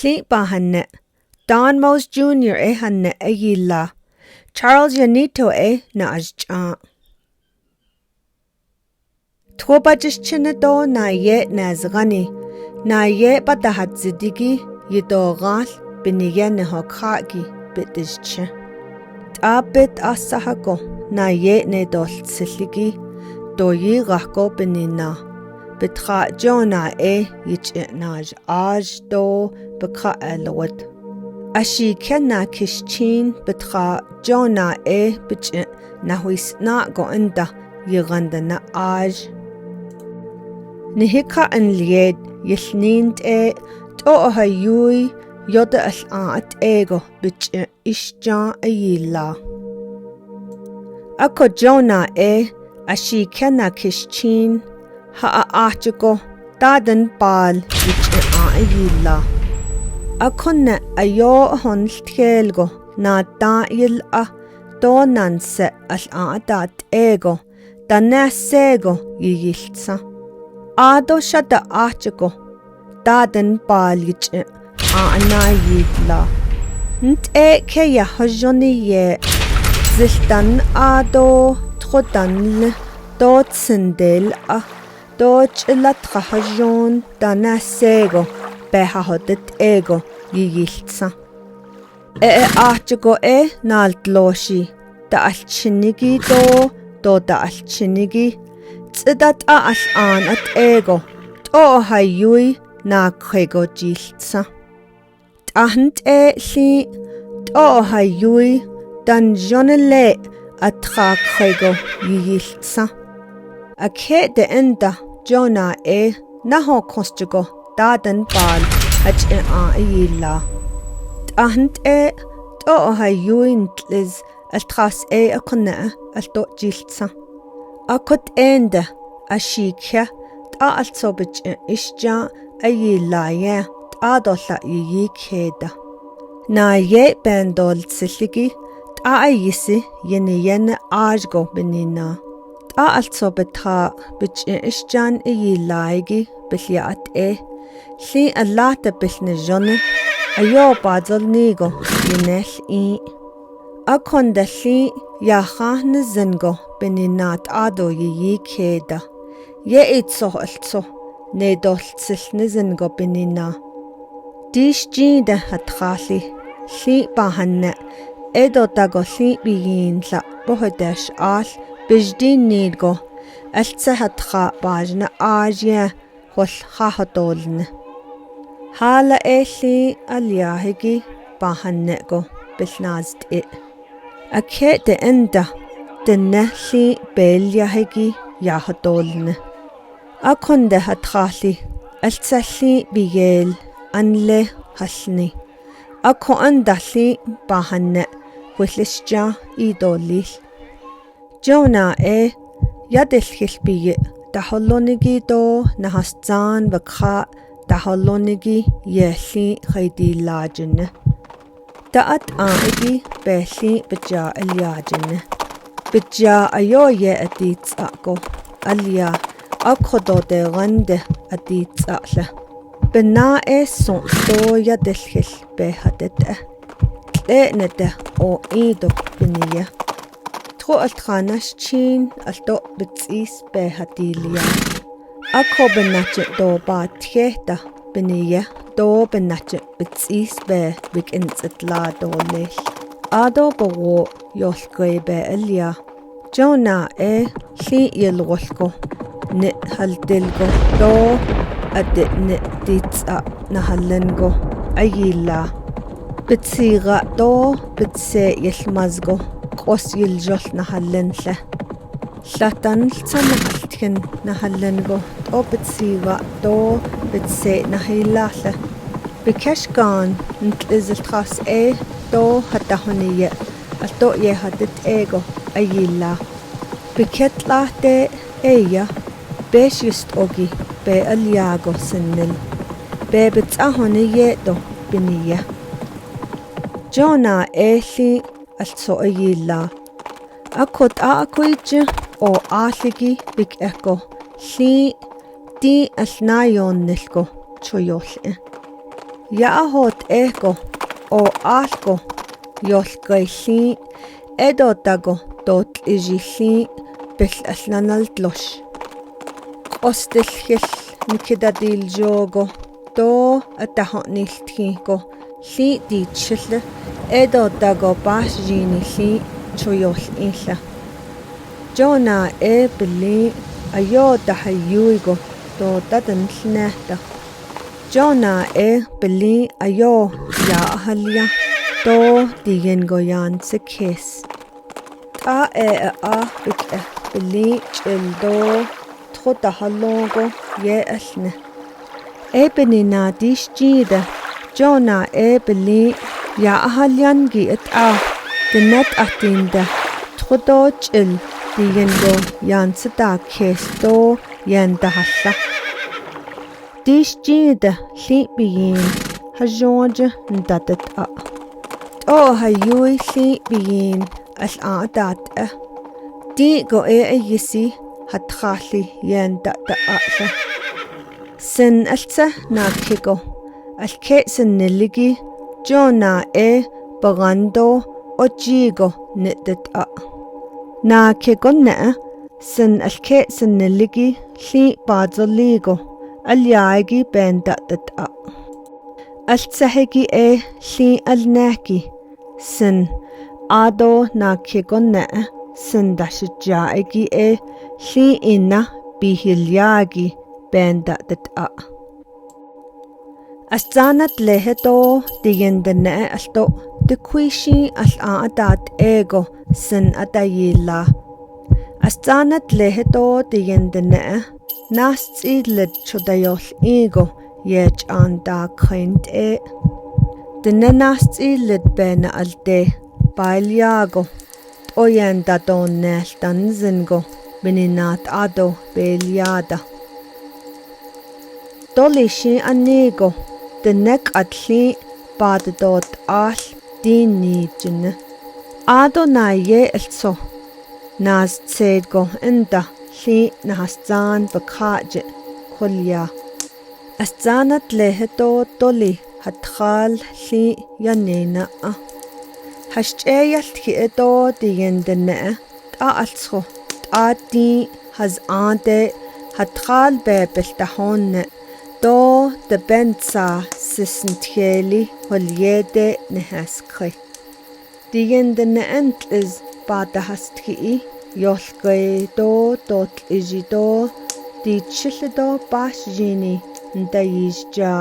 Sleep Bahanne, Don Mose Jr. Hanne Yilla, Charles Yanito na Ajja. Twobajischinado na ye nazgani, na ye batahat zidigi, yidogal, biniye nehokagi, bitishche. Abit asahago, na ye nedol siligi, doyi rako benina. Bitra jona yich naj aj do baka elwad. Ashi kena kishchin bitra jona bich na huis na go inda yiganda na aj. Nihika en lied yilnint to hayui yoda at ego bich ishja yilla. Ako jona ashi kena kishchin ha aachiko daden bal yich yilla. Akonna ayo hon tkelgo na da yil do nanse al ego da nesego yiltsa. Ado shada aachiko daden bal yich na yilla. Nte ke ya hajoni ye ziltan ado trodan do tsindel do chilat hajon da nesego beha hodet ego yiltsa. Aachiko naltloshi da alchinigi do da alchinigi tsidat an at ego to hayui na kwego jiltsa. Tahnt li to hayui dan jonele atra kwego yiltsa. Ake de enda jona naho kostigo daden bal yilla. Tahnt to hayui ntliz altras akonna alto jiltsa. Akot ende ashikya ta altsobich ishja yilla ye ta dolla yikeda. Na ye bendol tsiligi ta yisi yen ajgo benina. Ta altsobita bich ishjan yillaigi billiat li allata bilnijone ayo badzol nigo yinel akonda li yakhahn zingo beninat ado yikeda ye itso altso nedol tsiln zingo benina dish jida hatrali li bahanne edo tago li biyin la bohodash al bijdin nidgo altsa hatra bajna ajya hol hahatolne hala li alyahigi bahannego bilnazd ake de enda denne li belyahigi yahatolne akonde hatrali altsa li bigel anle halni ako anda li bahanne wlishja idolil jona yadilhil biye tahollonigi do nahastan bakha tahollonigi yehli khaydilajin taat aigi behli bija alyajin bija ayo ye adits ako alya akhodo de gande adits akla bena son do yadilhil behadet nete o ido biniya tro altranas chin alto bitsis behadilia akho benache do ba tieta beniya do benache bitsis be bikintsitla do le ado bo yolkebe elia jona li yelwolko ne haldilgo do adne ditsa nahallengo ayilla bitsiga do bitse yelmazgo qos yiljol nahallenle latan ltsanhaltkin nahallengo do bitsiga do bitse nahilahle bikashgan ntliziltras do hatahoniye alto ye hadet ego ayilla biketlahte eya beshist ogi be alyago sinnil be bitsahoniye do biniya jona li also ayilla akot akuich o aligi big eko li di alnayon nilko choyol Yaahot ego o algo yolkailli edotago totl'ijilli bil'alnanaltlox. Q'ostilhil nikidadiljogo to ataho'niltjigo li dichille edotago paxjinilli choyol'illa. Jona billi ayotahayuigo to tatanlnehta. Jona billi ayo yaahalya to digengoyan sikhes. Ta bik'e billi ch'ildo tħotahalogo ye'alne. Benina dixġida Jona billi yaahalyan gi'it'a dinnet atinda tħodo ch'il digengo yan sita kesto yan dahalla. Dixġida li biyin ħaġġoġa ndatat'a. Hayui li biyin al-qa'dat'a. Di yisi ħatħaħli yan da'da'aqla. Sin alza nakigo. Al-ke sinnilligi Jona bagando o jigo niddet'a. Nakigo na'a sin al-ke sinnilligi li badzoligo. Al-jagi ben da'det'a. Al-tsahigi li al-naki sin ado nakigo na'a sin daxġaigi li inna bihiljagi ben da'det'a. Astzanat leheto digendene alto dikwishi al-qa'dat ego sin atayilla. Astzanat leheto digendene nast'i lidċodajol ego yeċ'anda kħint Dinne nast'i lidbena għalde bajljago t'ojenda donnel tanzingo bininat għado beljada. Dolixi annigo dinnek għadli badidot għal din niġin. Għado najje il-so naz tsego inda li naħazzan b'kħaġi kulja. Astzanat leħeto doli ħadħal li jannina. Ħaxċejja l-tħieto dijen dinne t'aqalsħu t'qaddi ħazqante ħadħal bebil taħonne do de benza sisntjeli holjede nehaskri. Dijen dinne entliz bada hastki yolkwe do totliġi do diċilli do baxġini ndajġa.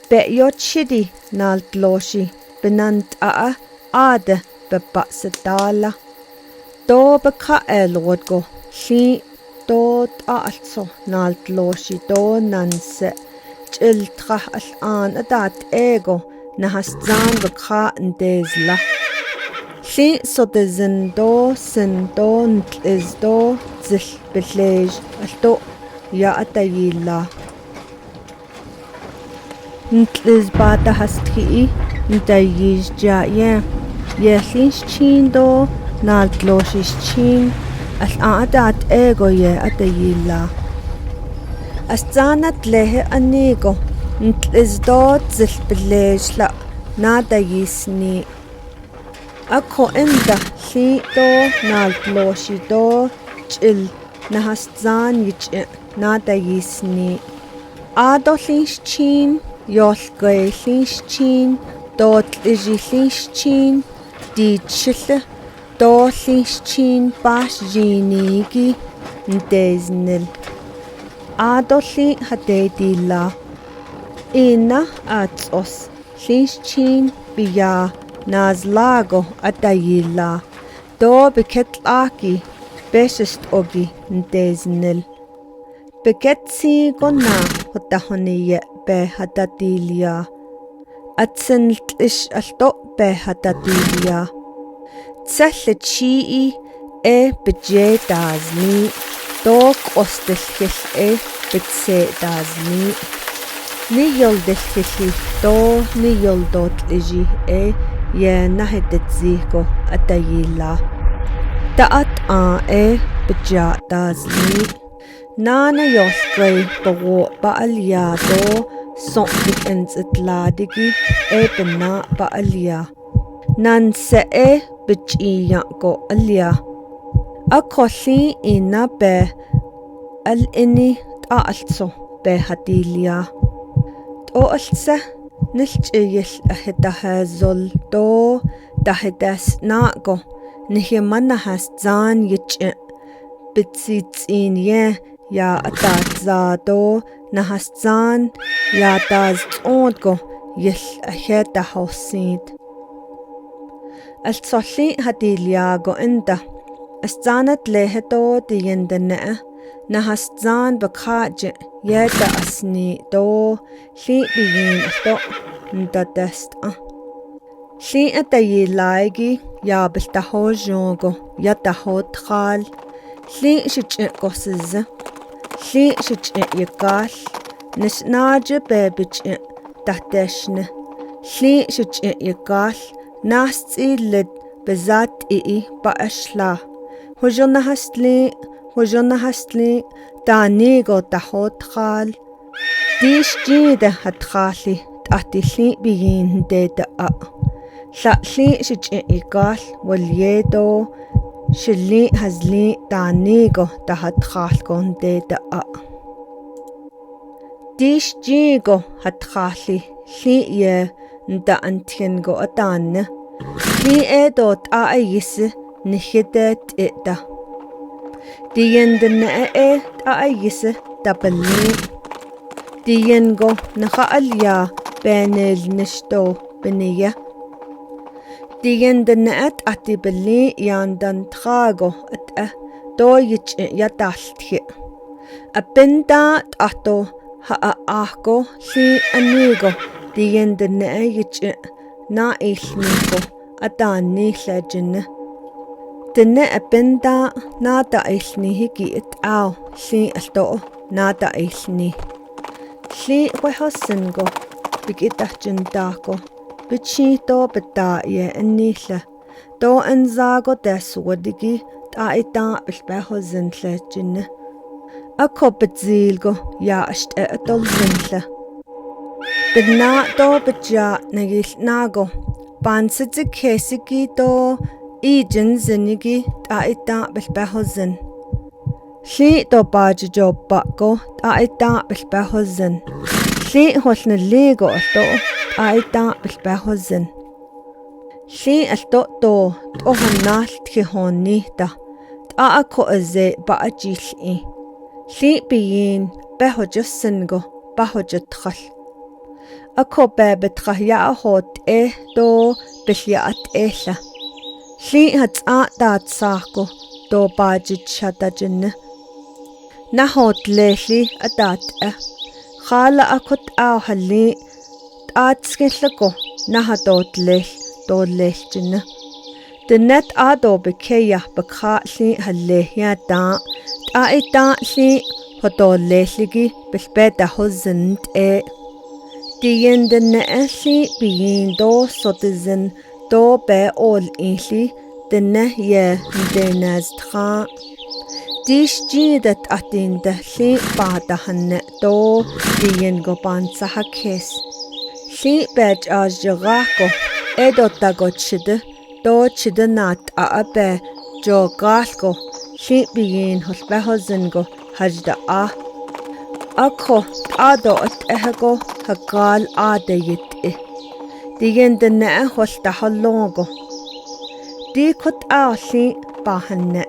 Beqjot xidi nal-tloxi binant għada bebbaqsidala. Do bekħaqel għodgo li do t'aqalso nal-tloxi do nanse ċil-tħaħ għal-għan għadat ego naħastzan bekħaq ndezla. Li sodizin do sin do ntliz do zil bil-leġ għal-do jaqatajilla. Ntliz bada hastħiqi ndajjiġ ġaqje jeħlin xċin do nal-tloxi xċin għal-qaqadat ego jaqatajilla. Astzana tleħi għannigo ntliz do zil bil-leġ laq nada jisni. Akko inda li do nal-tloxi do ċil naħastzan jiċiq nada jisni. Għado li xċin jolkwe li xċin do tliġi li xċin diċilli do li xċin bax ġinigi ndeznil. Għado li ħadejdilla. Inna għadzos li xċin bija nazlago għaddajilla do biketlaki biex istqogi ndeznil. Biketsi gonna għaddahonije beħadadilja. Għadsin l-tlix għal-toq beħadadilja. Tsellit xii bġe dażni do qostilħil bitse dażni. Nijol dilħilli do nijol dot liġi jena ħiddit għaddajilla. Daqat bġa dażni. Nana josgħi b'għu baqaljado son bikens itladigi bina ba alia. Nan se bich iya go alia. Akolli ina be al ini also be hadilia. O alsa nilchiyil ahidahazol do dahidas nago nihimanahas zan yichit bitsitsin ye ya atazado nahastan ya taz odgo yil aheta hosid. Al-solli hadiliago inda astanat leheto diyendene nahastan bakhaje yeda asni do li biyin to ndadesta. Li atayilaigi ya biltaho jogo ya taho tkhal li shichit gosiz li shichit yakal nisnaje bebichit tahteshne li shichit yakal nasti lid bezat baashla hujona hasli tanigo taho tkhal dish jide hatkhali tahtilli biyin deda Li shichit yakal walyedo Shili hazli tanigo tahat khalgon deda Dish jigo hat khali li ye nda antiengo atanne li edot ayisi nihidet eda Diyendene ayisi tabali Diyengo naha alya benel nishto beniya Diyendene atibali yandan trago do yich yatalthi. Apenda ato ahgo li anigo diyendene yich na ilnigo atani lajine. Dene apenda nada ilnihi ki li alto nada ilni. Li wehosingo bigitachindago. Bichito betaye enila do enzago deswadigi taita bilbeho zintlejine ako betzilgo ya ashte atol zintle bidna do bitja nagilnago bansitsi kesigi do ijin zinigi taita bilbeho zin li do baji jobbago taita bilbeho zin li holne ligo alto Aita bilbehozin. Li alto to hanal tihonita. Ako aze baajili. Li biyin behojosingo bahojotkal. Ako bebetrahya hot do bilyaat ela. Li hat sako do bajit shatajin. Nahot leli adat Khala akot halli Atskillako nahadotlel dolelchina. The net ado bekeya bakhatli halehya da ita li hodoleligi bilbeta hozint Diyendene biyin do sotizin do be ol inli dene ye denaztra. Dish jidat atinde li badahanne do diyen goban sahakes. Li bej ajjagako edotago chide do chide nat abe jogalko li biyin holbehozingo hajda Ako ado at ehego hagal adayit Diyendene holta halongo Di kot li bahanne